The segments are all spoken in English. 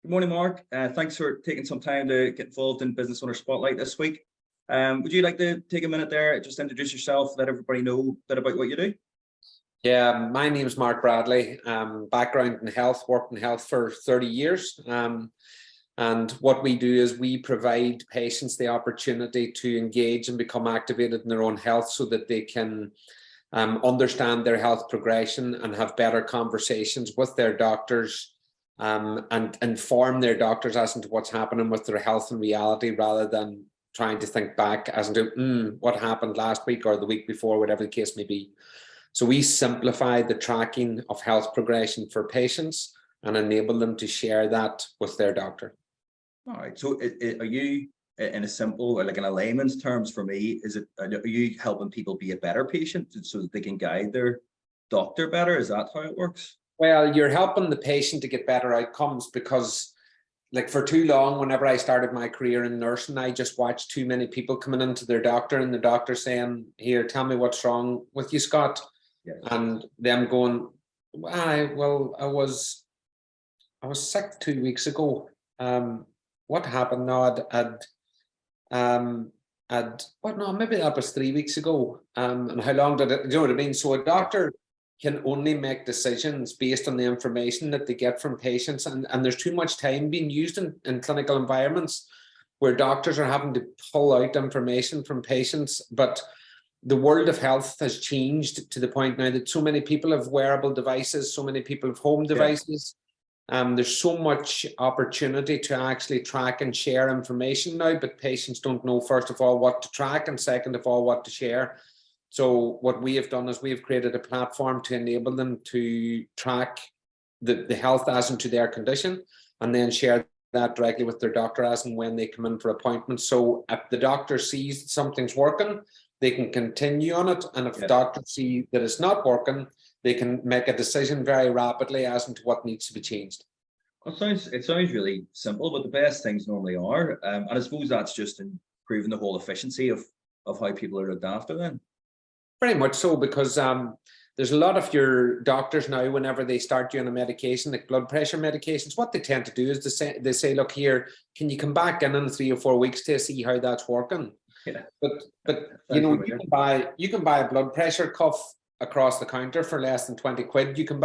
Good morning, Mark. Thanks for taking some time to get involved in Business Owner Spotlight this week. Would you like to take a minute there, just introduce yourself, let everybody know a bit about what you do? Yeah, my name is Mark Bradley. Background in health, worked in health for 30 years. And what we do is we provide patients the opportunity to engage and become activated in their own health so that they can understand their health progression and have better conversations with their doctors and inform their doctors as to what's happening with their health in reality, rather than trying to think back as to what happened last week or the week before, whatever the case may be. So we simplify the tracking of health progression for patients and enable them to share that with their doctor. All right. So are you, in a simple, or like in a layman's terms for me, are you helping people be a better patient so that they can guide their doctor better? Is that how it works? Well, you're helping the patient to get better outcomes, because like for too long, whenever I started my career in nursing, I just watched too many people coming into their doctor and the doctor saying, "Here, tell me what's wrong with you, Scott." Yes. And them going, I was sick 2 weeks ago. What happened now? Maybe that was 3 weeks ago. And how long did it, you know what I mean? So a doctor can only make decisions based on the information that they get from patients. And there's too much time being used in clinical environments where doctors are having to pull out information from patients. But the world of health has changed to the point now that so many people have wearable devices, so many people have home devices. There's so much opportunity to actually track and share information now, but patients don't know, first of all, what to track, and second of all, what to share. So what we have done is we have created a platform to enable them to track the health as into their condition, and then share that directly with their doctor as and when they come in for appointments. So if the doctor sees that something's working, they can continue on it. And if the doctor sees that it's not working, they can make a decision very rapidly as into what needs to be changed. Well, it sounds really simple, but the best things normally are. And I suppose that's just improving the whole efficiency of how people are looked after then. Very much so, because there's a lot of your doctors now, whenever they start you on a medication, like blood pressure medications, what they tend to do is they say, look here, can you come back in 3 or 4 weeks to see how that's working? Yeah. But you know, you can buy a blood pressure cuff across the counter for less than 20 quid. You can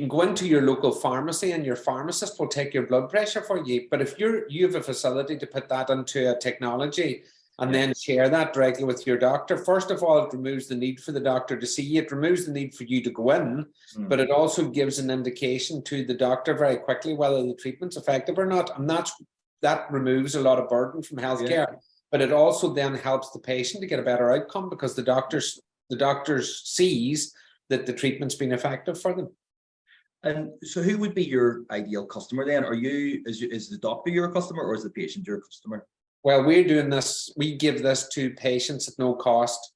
go into your local pharmacy and your pharmacist will take your blood pressure for you. But if you have a facility to put that into a technology and then share that directly with your doctor, first of all, it removes the need for the doctor to see you. It removes the need for you to go in, but it also gives an indication to the doctor very quickly whether the treatment's effective or not. And that removes a lot of burden from healthcare. But it also then helps the patient to get a better outcome, because the doctors sees that the treatment's been effective for them. And so who would be your ideal customer then? Is the doctor your customer, or is the patient your customer? Well, we're doing this, we give this to patients at no cost,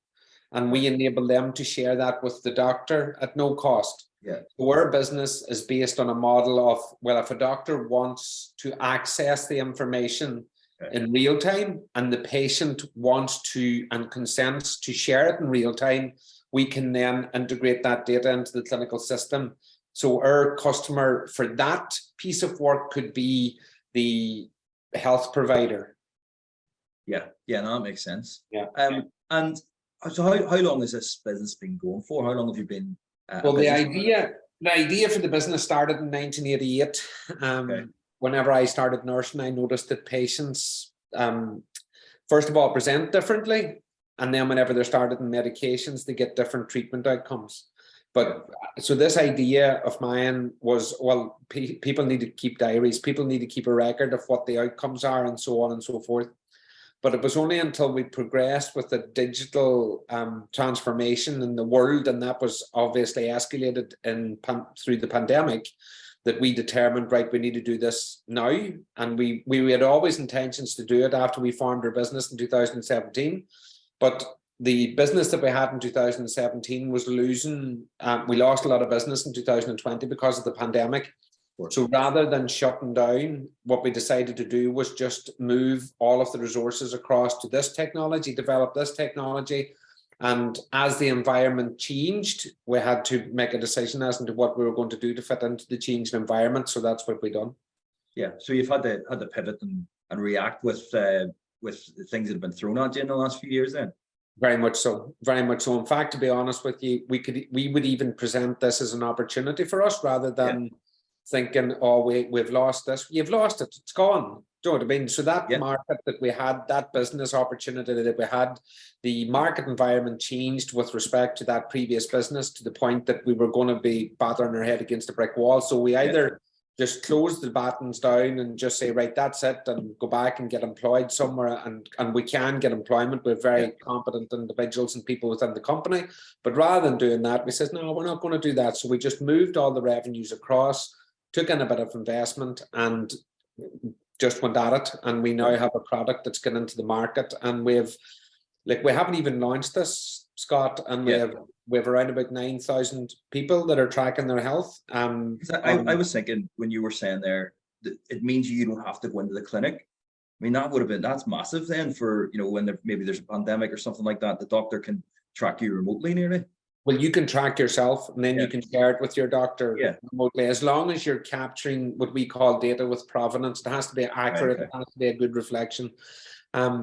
and we enable them to share that with the doctor at no cost. Yeah. So our business is based on a model of, well, if a doctor wants to access the information in real time and the patient wants to and consents to share it in real time, we can then integrate that data into the clinical system. So our customer for that piece of work could be the health provider. Yeah, no, that makes sense. Yeah. And so how long has this business been going for? How long have you been? Well, the idea for the business started in 1988. Whenever I started nursing, I noticed that patients, first of all, present differently. And then whenever they're started in medications, they get different treatment outcomes. But so this idea of mine was, well, people need to keep diaries. People need to keep a record of what the outcomes are and so on and so forth. But it was only until we progressed with the digital transformation in the world, and that was obviously escalated through the pandemic, that we determined, right, we need to do this now. And we had always intentions to do it after we formed our business in 2017. But the business that we had in 2017 was losing, we lost a lot of business in 2020 because of the pandemic. So rather than shutting down, what we decided to do was just move all of the resources across to this technology, develop this technology. And as the environment changed, we had to make a decision as to what we were going to do to fit into the changed environment. So that's what we've done. Yeah. So you've had to pivot and react with the things that have been thrown at you in the last few years then. Very much so. Very much so. In fact, to be honest with you, we would even present this as an opportunity for us rather than thinking, oh, we've lost this. You've lost it. It's gone. Do you know what I mean? So that market that we had, that business opportunity that we had, the market environment changed with respect to that previous business to the point that we were going to be battering our head against a brick wall. So we either just close the battens down and just say, right, that's it, and go back and get employed somewhere. And we can get employment with very competent individuals and people within the company. But rather than doing that, we said, no, we're not going to do that. So we just moved all the revenues across, took in a bit of investment, and just went at it. And we now have a product that's getting into the market, and we haven't even launched this, Scott, and we have around about 9,000 people that are tracking their health. I was thinking when you were saying there that it means you don't have to go into the clinic. I mean, that's massive then for, when maybe there's a pandemic or something like that, the doctor can track you remotely nearly. Well, you can track yourself, and then you can share it with your doctor remotely, as long as you're capturing what we call data with provenance. It has to be accurate. It has to be a good reflection.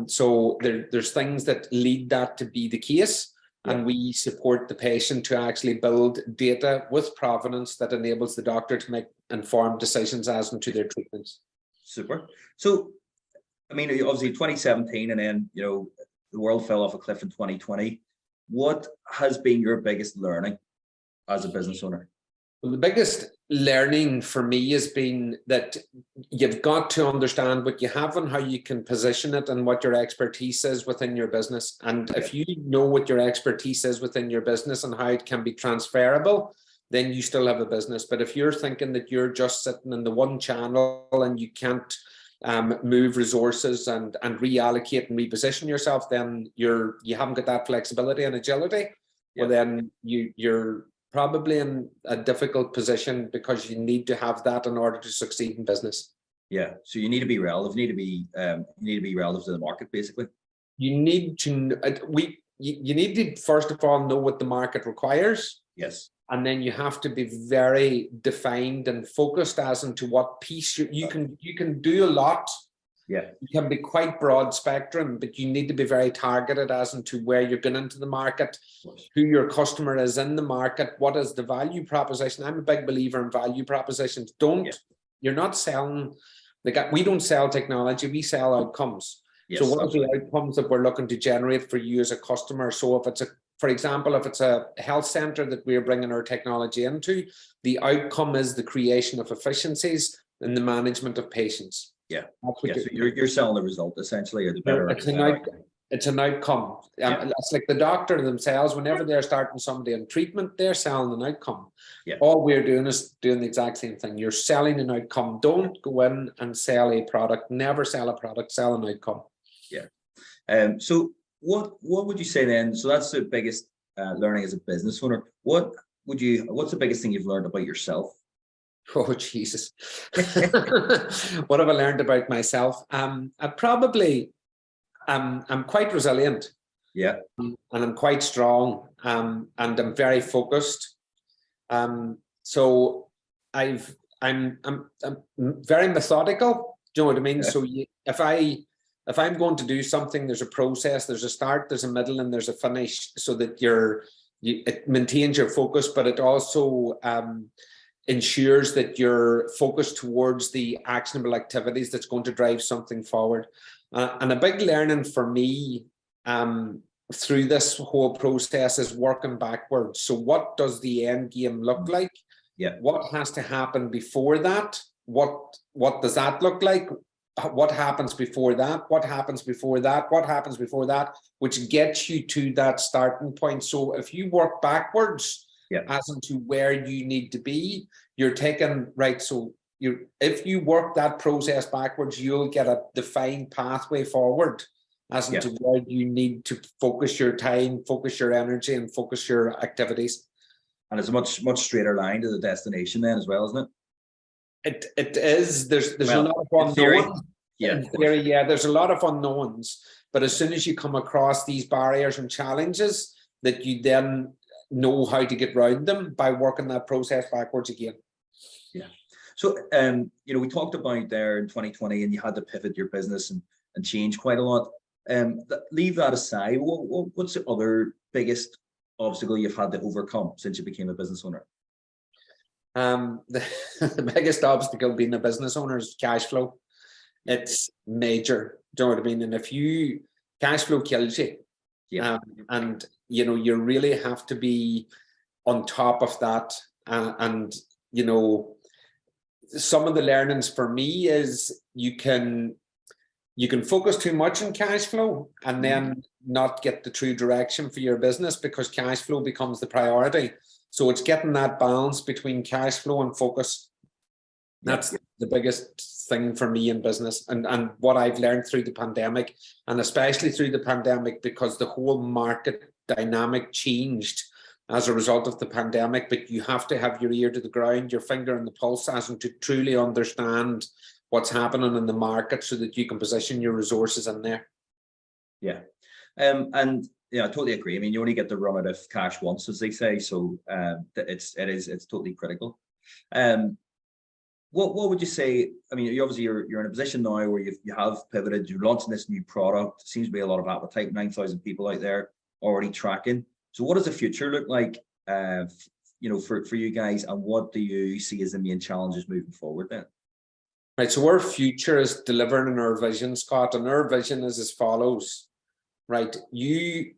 So there's things that lead that to be the case, and we support the patient to actually build data with provenance that enables the doctor to make informed decisions as into their treatments. Super. So, I mean, obviously 2017, and then, the world fell off a cliff in 2020. What has been your biggest learning as a business owner? Well, the biggest learning for me has been that you've got to understand what you have and how you can position it and what your expertise is within your business. And if you know what your expertise is within your business and how it can be transferable, then you still have a business. But if you're thinking that you're just sitting in the one channel and you can't move resources and reallocate and reposition yourself, then you haven't got that flexibility and agility. Well, then you're probably in a difficult position, because you need to have that in order to succeed in business. So you need to be relative. You need to be relative to the market, basically. You need to first of all know what the market requires. And then you have to be very defined and focused as into what piece you can do a lot. You can be quite broad spectrum, but you need to be very targeted as into where you're going into the market, who your customer is in the market, what is the value proposition. I'm a big believer in value propositions. You're not selling, we don't sell technology, we sell outcomes. So what are the outcomes that we're looking to generate for you as a customer? So if it's for example, if it's a health center that we're bringing our technology into, the outcome is the creation of efficiencies in the management of patients. So you're selling the result, essentially, or the better. It's an outcome. It's like the doctor themselves, whenever they're starting somebody on treatment, they're selling an outcome. All we're doing is doing the exact same thing. You're selling an outcome. Don't go in and sell a product. Never sell a product, sell an outcome. So what would you say then? So that's the biggest learning as a business owner. What's the biggest thing you've learned about yourself? Oh, Jesus. What have I learned about myself? I'm quite resilient. And I'm quite strong. And I'm very focused. So I'm very methodical. Do you know what I mean? So if I'm going to do something, there's a process, there's a start, there's a middle, and there's a finish, so that it maintains your focus, but it also ensures that you're focused towards the actionable activities that's going to drive something forward. And a big learning for me through this whole process is working backwards. So what does the end game look like? What has to happen before that? What does that look like? What happens before that? What happens before that? What happens before that? Which gets you to that starting point. So if you work backwards as into where you need to be, you're taking, right, so if you work that process backwards, you'll get a defined pathway forward as into where you need to focus your time, focus your energy, and focus your activities. And it's a much straighter line to the destination then as well, isn't it? It is. There's a lot of unknowns. In theory, there's a lot of unknowns. But as soon as you come across these barriers and challenges, that you then know how to get around them by working that process backwards again. So, we talked about there in 2020, and you had to pivot your business and change quite a lot. Leave that aside. What's the other biggest obstacle you've had to overcome since you became a business owner? The biggest obstacle being a business owner is cash flow. It's major. Do you know what I mean? And if cash flow kills you, and you really have to be on top of that. And some of the learnings for me is you can focus too much on cash flow and then not get the true direction for your business, because cash flow becomes the priority. So it's getting that balance between cash flow and focus. That's the biggest thing for me in business, and what I've learned through the pandemic, and especially through the pandemic, because the whole market dynamic changed as a result of the pandemic. But you have to have your ear to the ground, your finger on the pulse, as and to truly understand what's happening in the market so that you can position your resources in there. Yeah. And I totally agree. I mean, you only get to run out of cash once, as they say. So it's totally critical. What would you say? I mean, you're in a position now where you have pivoted, you're launching this new product. Seems to be a lot of appetite, 9,000 people out there already tracking. So what does the future look like for you guys, and what do you see as the main challenges moving forward then? Right, so our future is delivering on our vision, Scott, and our vision is as follows. Right, you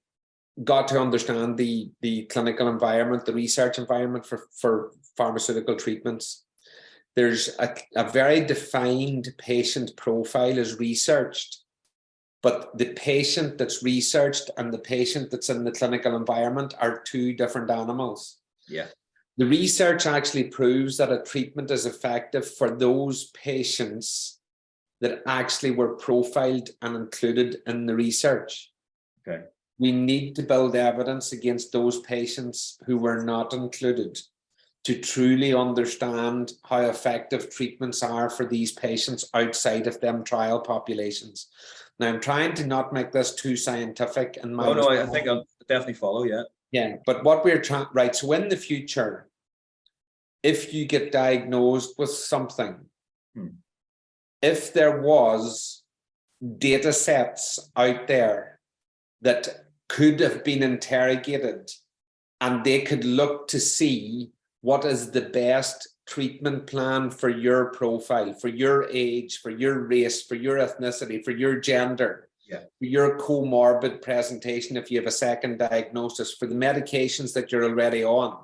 got to understand the clinical environment, the research environment for pharmaceutical treatments. There's a very defined patient profile is researched, but the patient that's researched and the patient that's in the clinical environment are two different animals. Yeah. The research actually proves that a treatment is effective for those patients that actually were profiled and included in the research. Okay. We need to build evidence against those patients who were not included to truly understand how effective treatments are for these patients outside of them trial populations. Now, I'm trying to not make this too scientific. And I think I'll definitely follow. Yeah. Yeah, but what we're trying, right? So in the future, if you get diagnosed with something, if there was data sets out there that could have been interrogated, and they could look to see what is the best treatment plan for your profile, for your age, for your race, for your ethnicity, for your gender, for your comorbid presentation, if you have a second diagnosis, for the medications that you're already on.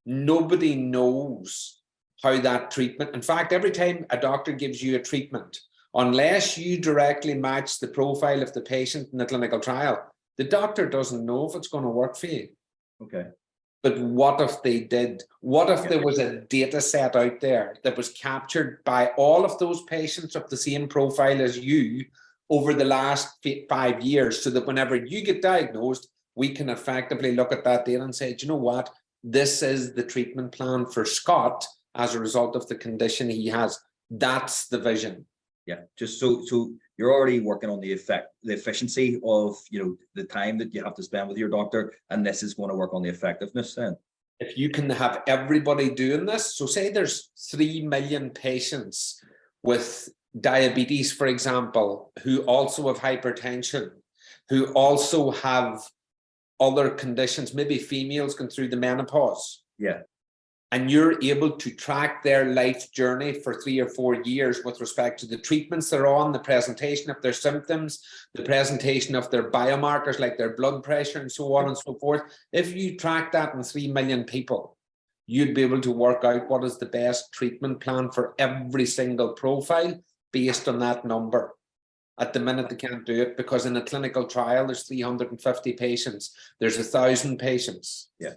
Nobody knows how that treatment, in fact, every time a doctor gives you a treatment, unless you directly match the profile of the patient in the clinical trial, the doctor doesn't know if it's going to work for you. Okay. But what if they did? What if there was a data set out there that was captured by all of those patients of the same profile as you over the last 5 years, so that whenever you get diagnosed, we can effectively look at that data and say, do you know what? This is the treatment plan for Scott as a result of the condition he has. That's the vision. Yeah, just so you're already working on the efficiency of the time that you have to spend with your doctor, and this is going to work on the effectiveness then. If you can have everybody doing this, so say there's 3 million patients with diabetes, for example, who also have hypertension, who also have other conditions, maybe females going through the menopause. Yeah. And you're able to track their life journey for 3 or 4 years with respect to the treatments they're on, the presentation of their symptoms, the presentation of their biomarkers like their blood pressure and so on and so forth. If you track that in 3 million people, you'd be able to work out what is the best treatment plan for every single profile based on that number. At the minute, they can't do it because in a clinical trial, there's 350 patients. There's 1,000 patients. Yeah.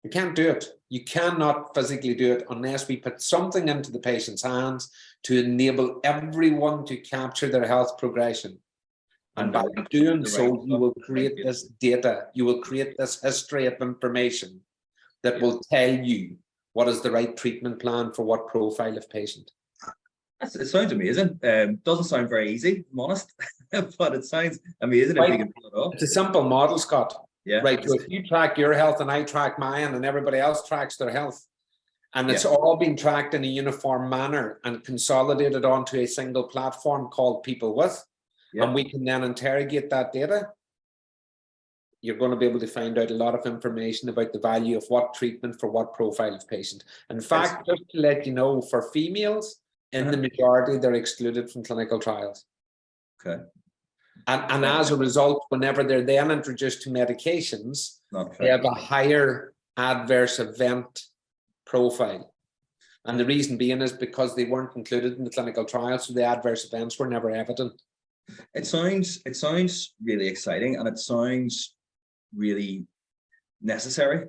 You can't do it. You cannot physically do it unless we put something into the patient's hands to enable everyone to capture their health progression. And by doing so, you will create this data. You will create this history of information that will tell you what is the right treatment plan for what profile of patient. It sounds amazing. Doesn't sound very easy, I'm honest, but it sounds amazing if you can pull it off. It's a simple model, Scott. Yeah. Right. So if you track your health and I track mine and everybody else tracks their health, And it's all been tracked in a uniform manner and consolidated onto a single platform called People With. And we can then interrogate that data. You're going to be able to find out a lot of information about the value of what treatment for what profile of patient. In fact, just to let you know, for females, in the majority, they're excluded from clinical trials. Okay. And as a result, whenever they're then introduced to medications, they have a higher adverse event profile. And the reason being is because they weren't included in the clinical trial, so the adverse events were never evident. It sounds really exciting, and it sounds really necessary.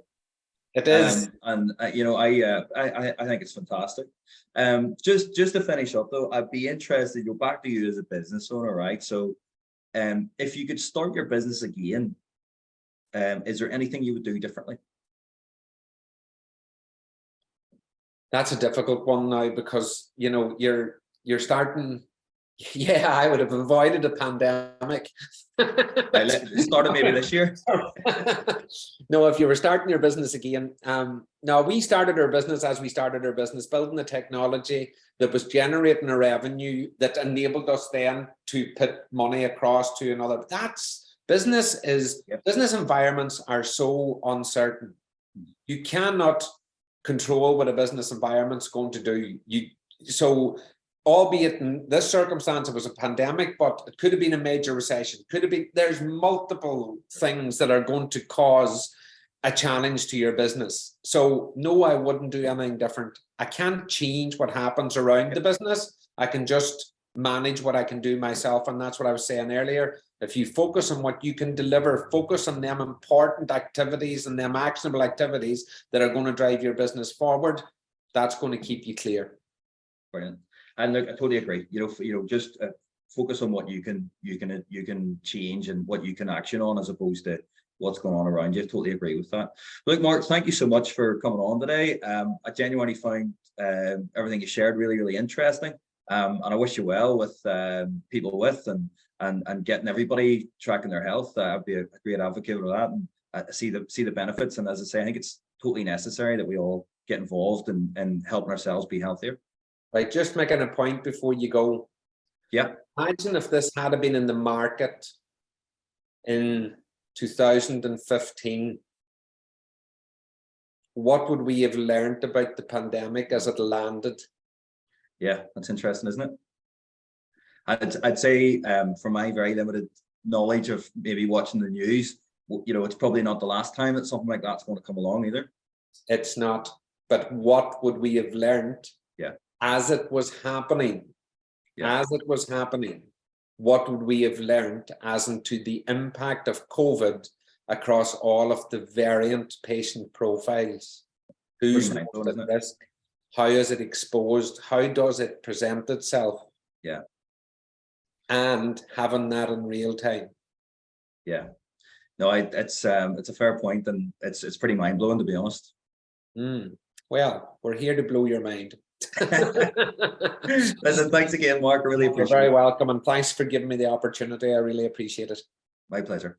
It is, you know, I think it's fantastic. Just to finish up though, I'd be interested. Go back to you as a business owner, right? So, if you could start your business again, is there anything you would do differently? That's a difficult one now, because you know you're starting. Yeah, I would have avoided a pandemic. Started maybe this year. No, if you were starting your business again, no, we started our business as we started our business, building the technology that was generating a revenue that enabled us then to put money across to another. That's business is business environments are so uncertain. You cannot control what a business environment's going to do. So albeit in this circumstance, it was a pandemic, but it could have been a major recession. Could have been, there's multiple things that are going to cause a challenge to your business. So no, I wouldn't do anything different. I can't change what happens around the business. I can just manage what I can do myself. And that's what I was saying earlier. If you focus on what you can deliver, focus on them important activities and them actionable activities that are going to drive your business forward, that's going to keep you clear. Brilliant. And look, I totally agree. You know, just focus on what you can change and what you can action on, as opposed to what's going on around you. I totally agree with that. Look, Mark, thank you so much for coming on today. I genuinely found everything you shared really, really interesting. And I wish you well with People With and getting everybody tracking their health. I'd be a great advocate for that, and see the benefits. And as I say, I think it's totally necessary that we all get involved in helping ourselves be healthier. Right, just making a point before you go. Yeah. Imagine if this had been in the market in 2015, what would we have learned about the pandemic as it landed? Yeah, that's interesting, isn't it? I'd say, from my very limited knowledge of maybe watching the news, you know, it's probably not the last time that something like that's going to come along either. It's not. But what would we have learned? Yeah. As it was happening, what would we have learned as into the impact of COVID across all of the variant patient profiles? Who's most at risk? How is it exposed? How does it present itself? Yeah. And having that in real time. Yeah. No, it's a fair point, and it's pretty mind blowing, to be honest. Well, we're here to blow your mind. Listen, thanks again, Mark. I really appreciate it. You're very welcome, and thanks for giving me the opportunity. I really appreciate it. My pleasure.